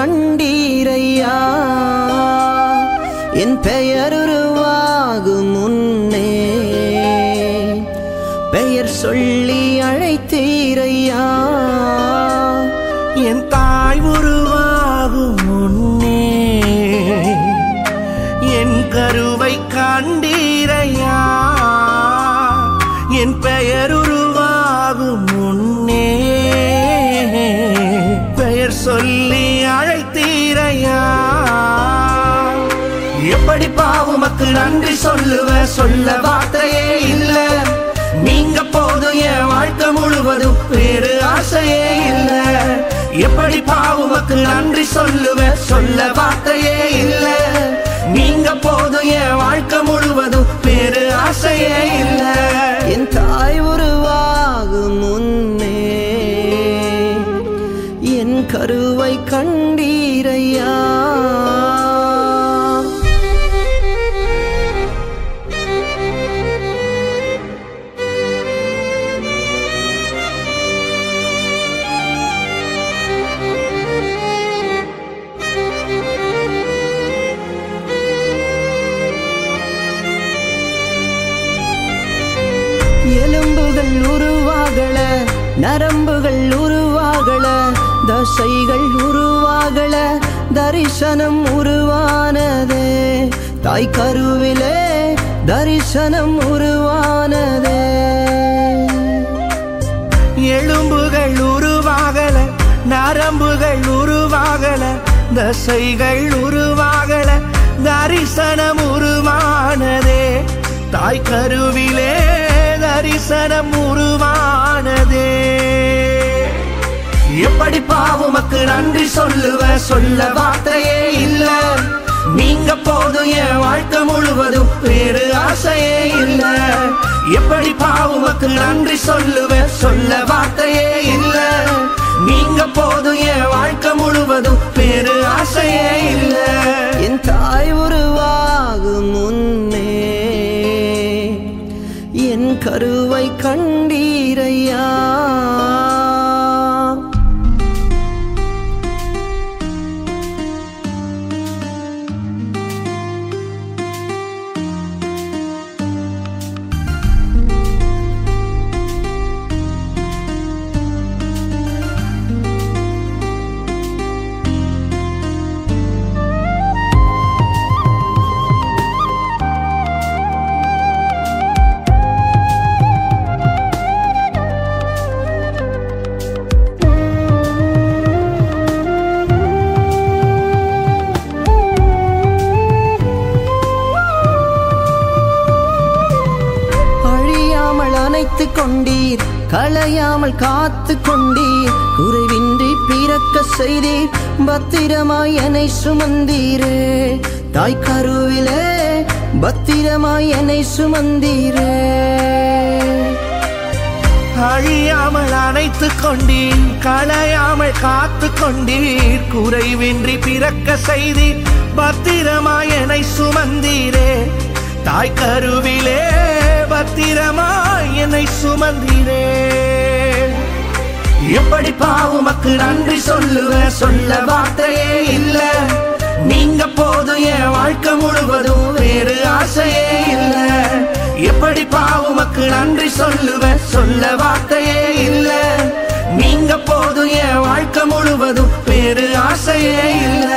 கண்டீரையா என் பெயர் உருவாகும் முன்னே பெயர் சொல்லி அழைத்தீரையா என் தாய் உருவாகும் முன்னே என் கருவை கண்டீரையா என் பெயர் உருவாகும் முன்னே பெயர் சொல்லி அழைத்தீரையா எப்படி பாவுமக்கு நன்றி சொல்லுவ சொல்ல வார்த்தையே இல்ல நீங்க போதும் என் வாழ்க்கை முழுவதும் வேறு ஆசையே இல்ல எப்படி பாவுமக்கு நன்றி சொல்லுவ சொல்ல வார்த்தையே இல்ல நீங்க போதும் என் வாழ்க்கை முழுவதும் வேறு ஆசையே இல்ல என் தாய் உருவாகும் முன்னே என் கருவை கண்டீரையா எலும்புகள் உருவாகல நரம்புகள் உருவாகல தசைகள் உருவாகல தரிசனம் உருவானதே தாய் கருவிலே தரிசனம் உருவானதே எலும்புகள் உருவாகல நரம்புகள் உருவாகல தசைகள் உருவாகல தரிசனம் உருவானதே தாய் கருவிலே தரிசனம் உருவானதே எப்படி பாவுமக்கு நன்றி சொல்லுவ சொல்ல வார்த்தையே இல்ல நீங்க போதும் என் வாழ்க்கை முழுவதும் வேறு ஆசையே இல்ல எப்படி பாவுமக்கு நன்றி சொல்லுவ சொல்ல வார்த்தையே இல்ல நீங்க போதும் என் வாழ்க்கை முழுவதும் வேறு ஆசையே இல்ல என் தாய் உருவாகும் முன்னே என் கருவை கண்டீரையா அணைத்து கொண்டீர் களையாமல் காத்து கொண்டீர் குறைவின்றி பிறக்க செய்தீர் பத்திரமாய் என்னை சுமந்தீரே தாய் கருவிலே பத்திரமாய் என்னை சுமந்தீரே அழியாமல் அணைத்து கொண்டீர் களையாமல் காத்து கொண்டீர் குறைவின்றி பிறக்க செய்தீர் பத்திரமாய் என்னை சுமந்தீரே தாய் கருவிலே பத்திரமாய் என்னை சுமந்தீரே எப்படி பாவுமக்கு நன்றி சொல்லுவ சொல்ல வார்த்தையே இல்ல நீங்க போதும் என் வாழ்க்கை முழுவதும் வேறு ஆசையே இல்ல எப்படி பாவுமக்கு நன்றி சொல்லுவ சொல்ல வார்த்தையே இல்ல நீங்க போதும் என் வாழ்க்கை முழுவதும் வேறு ஆசையே இல்ல